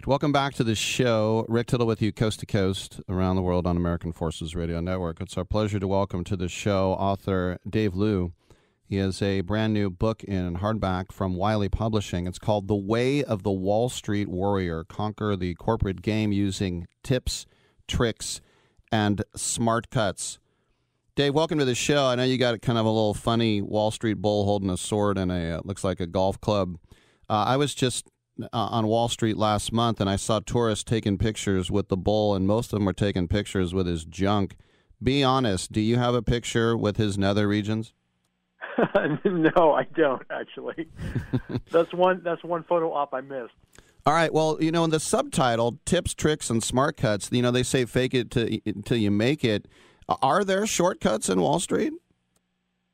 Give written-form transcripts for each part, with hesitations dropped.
Welcome back to the show. Rick Tittle with you, coast to coast, around the world on American Forces Radio Network. It's our pleasure to welcome to the show author Dave Liu. He has a brand new book in hardback from Wiley Publishing. It's called The Way of the Wall Street Warrior: Conquer the Corporate Game Using Tips, Tricks, and Smart Cuts. Dave, welcome to the show. I know you got kind of a little funny Wall Street bull holding a sword and looks like a golf club. I was just on Wall Street last month, and I saw tourists taking pictures with the bull, and most of them were taking pictures with his junk. Be honest, do you have a picture with his nether regions? No, I don't, actually. That's one photo op I missed. All right, well, in the subtitle, Tips, Tricks, and Smart Cuts, they say fake it till you make it. Are there shortcuts in Wall Street?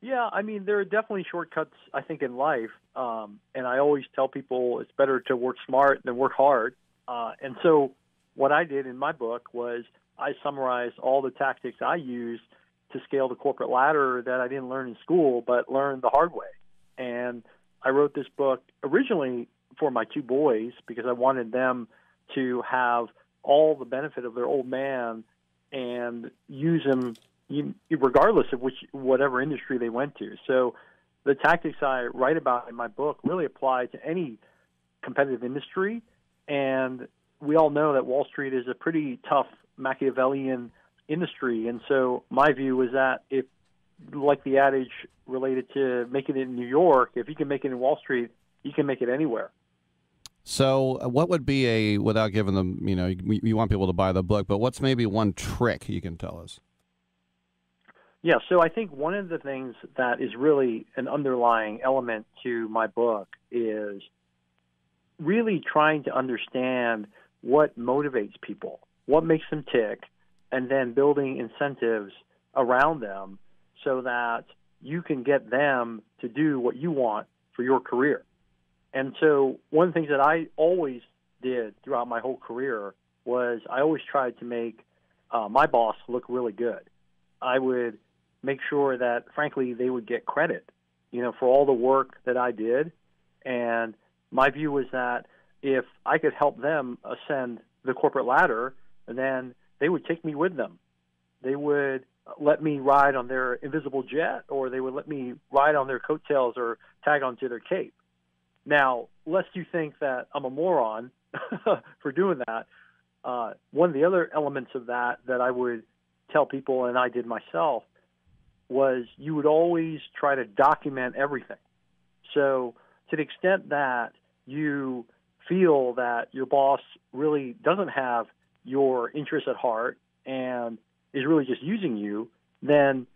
Yeah, I mean, there are definitely shortcuts, I think, in life. And I always tell people it's better to work smart than work hard. And so what I did in my book was I summarized all the tactics I used to scale the corporate ladder that I didn't learn in school, but learned the hard way. And I wrote this book originally for my two boys because I wanted them to have all the benefit of their old man and use them regardless of whatever industry they went to. So the tactics I write about in my book really apply to any competitive industry. And we all know that Wall Street is a pretty tough Machiavellian industry. And so my view is that if, like the adage related to making it in New York, if you can make it in Wall Street, you can make it anywhere. So what would be without giving them, you want people to buy the book, but what's maybe one trick you can tell us? Yeah, so I think one of the things that is really an underlying element to my book is really trying to understand what motivates people, what makes them tick, and then building incentives around them so that you can get them to do what you want for your career. And so one of the things that I always did throughout my whole career was I always tried to make my boss look really good. I would make sure that, frankly, they would get credit, for all the work that I did. And my view was that if I could help them ascend the corporate ladder, then they would take me with them. They would let me ride on their invisible jet, or they would let me ride on their coattails or tag onto their cape. Now, lest you think that I'm a moron for doing that, one of the other elements of that I would tell people, and I did myself, was you would always try to document everything. So to the extent that you feel that your boss really doesn't have your interests at heart and is really just using you, then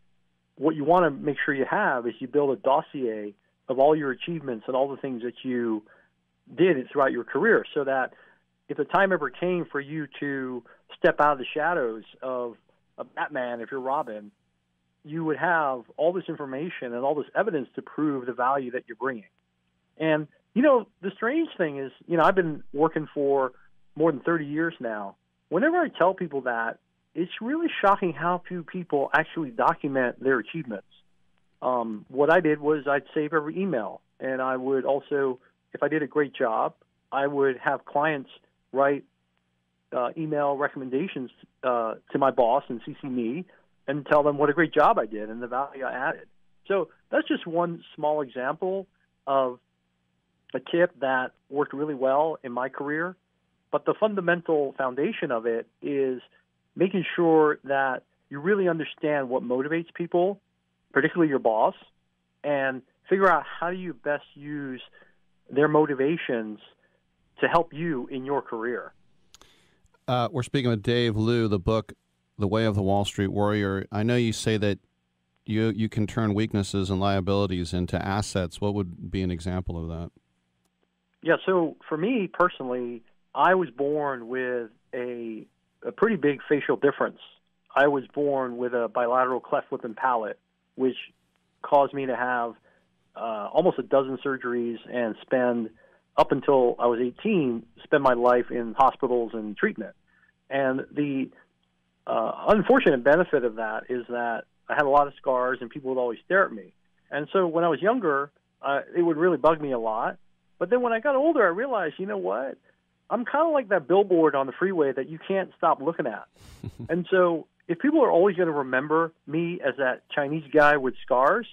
what you want to make sure you have is you build a dossier of all your achievements and all the things that you did throughout your career, so that if the time ever came for you to step out of the shadows of Batman, if you're Robin, you would have all this information and all this evidence to prove the value that you're bringing. And, the strange thing is, I've been working for more than 30 years now. Whenever I tell people that, it's really shocking how few people actually document their achievements. What I did was I'd save every email, and I would also, if I did a great job, I would have clients write email recommendations to my boss and CC me and tell them what a great job I did and the value I added. So that's just one small example of a tip that worked really well in my career. But the fundamental foundation of it is making sure that you really understand what motivates people, particularly your boss, and figure out how do you best use their motivations to help you in your career. We're speaking with Dave Liu, the book, The Way of the Wall Street Warrior. I know you say that you can turn weaknesses and liabilities into assets. What would be an example of that? Yeah, so for me personally, I was born with a pretty big facial difference. I was born with a bilateral cleft lip and palate, which caused me to have almost a dozen surgeries and spend, up until I was 18, spend my life in hospitals and treatment. And the unfortunate benefit of that is that I had a lot of scars and people would always stare at me. And so when I was younger, it would really bug me a lot. But then when I got older, I realized, you know what? I'm kind of like that billboard on the freeway that you can't stop looking at. And so if people are always going to remember me as that Chinese guy with scars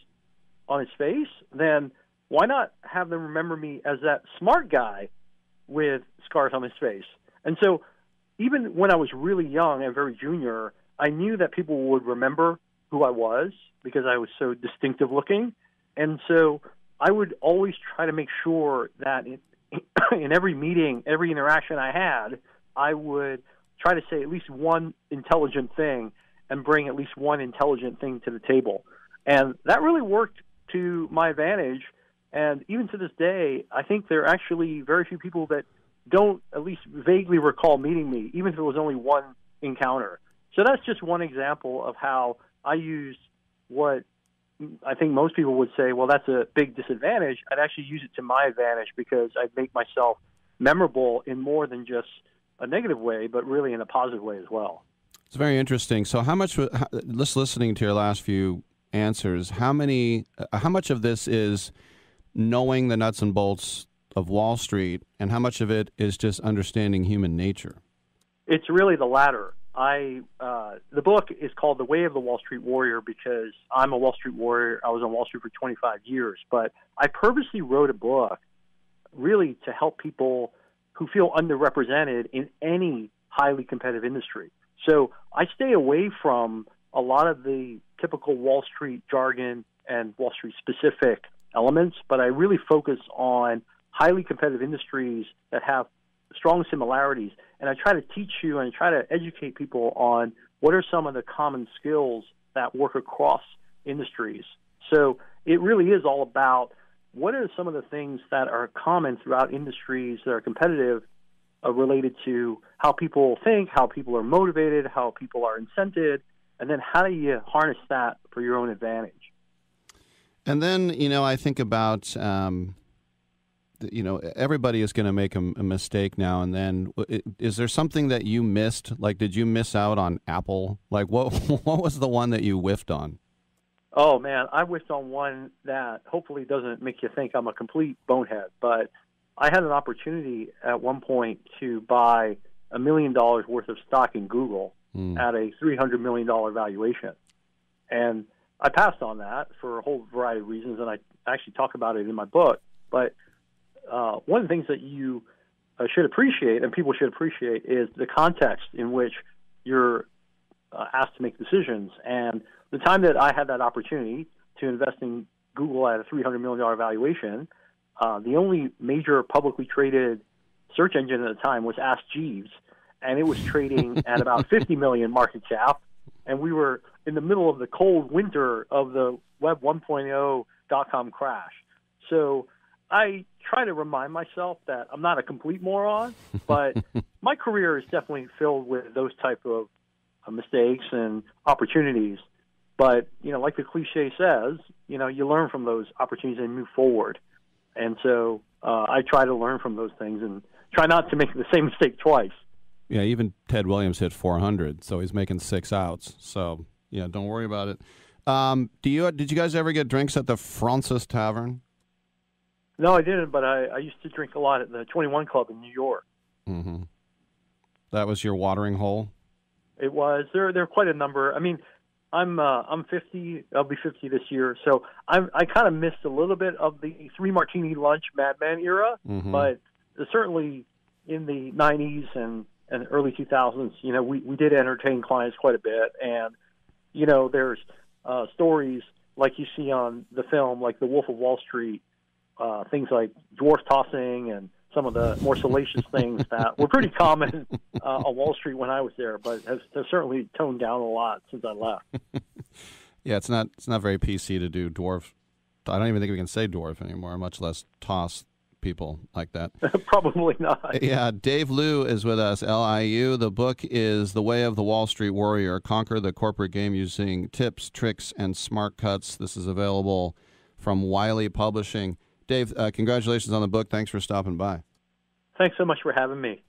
on his face, then why not have them remember me as that smart guy with scars on his face? And so even when I was really young and very junior, I knew that people would remember who I was because I was so distinctive looking. And so I would always try to make sure that in every meeting, every interaction I had, I would try to say at least one intelligent thing and bring at least one intelligent thing to the table. And that really worked to my advantage. And even to this day, I think there are actually very few people that don't at least vaguely recall meeting me, even if it was only one encounter. So that's just one example of how I used what I think most people would say, well, that's a big disadvantage. I'd actually use it to my advantage because I'd make myself memorable in more than just a negative way, but really in a positive way as well. It's very interesting. So just listening to your last few answers, how much of this is knowing the nuts and bolts of Wall Street, and how much of it is just understanding human nature? It's really the latter. The book is called The Way of the Wall Street Warrior because I'm a Wall Street warrior. I was on Wall Street for 25 years, but I purposely wrote a book really to help people who feel underrepresented in any highly competitive industry. So I stay away from a lot of the typical Wall Street jargon and Wall Street specific elements, but I really focus on highly competitive industries that have strong similarities. And I try to teach you and try to educate people on what are some of the common skills that work across industries. So it really is all about what are some of the things that are common throughout industries that are competitive related to how people think, how people are motivated, how people are incented, and then how do you harness that for your own advantage? And then, I think about, everybody is going to make a mistake now and then. Is there something that you missed? Like, did you miss out on Apple? Like, what was the one that you whiffed on? Oh, man, I whiffed on one that hopefully doesn't make you think I'm a complete bonehead, but I had an opportunity at one point to buy $1 million worth of stock in Google at a $300 million valuation. And I passed on that for a whole variety of reasons, and I actually talk about it in my book. But one of the things that you should appreciate, and people should appreciate, is the context in which you're asked to make decisions. And the time that I had that opportunity to invest in Google at a $300 million valuation, the only major publicly traded search engine at the time was Ask Jeeves, and it was trading at about 50 million market cap. And we were in the middle of the cold winter of the Web 1.0 .com crash. So I try to remind myself that I'm not a complete moron, but my career is definitely filled with those type of mistakes and opportunities. But, like the cliche says, you learn from those opportunities and move forward. And so I try to learn from those things and try not to make the same mistake twice. Yeah, even Ted Williams hit 400, so he's making 6 outs. So, don't worry about it. Did you guys ever get drinks at the Francis Tavern? No, I didn't, but I used to drink a lot at the 21 Club in New York. Mm-hmm. That was your watering hole? It was. There are quite a number. I mean, I'm 50. I'll be 50 this year, so I kind of missed a little bit of the 3-martini lunch Mad Men era, but certainly in the 90s and early 2000s, we did entertain clients quite a bit, and there's stories like you see on the film, like The Wolf of Wall Street, things like dwarf tossing and some of the more salacious things that were pretty common on Wall Street when I was there, but have certainly toned down a lot since I left. Yeah, it's not very PC to do dwarf. I don't even think we can say dwarf anymore, much less toss people like that. Probably not. Yeah, Dave Liu is with us, LIU. The book is The Way of the Wall Street Warrior, Conquer the Corporate Game Using Tips, Tricks, and Smart Cuts. This is available from Wiley Publishing. Dave, congratulations on the book. Thanks for stopping by. Thanks so much for having me.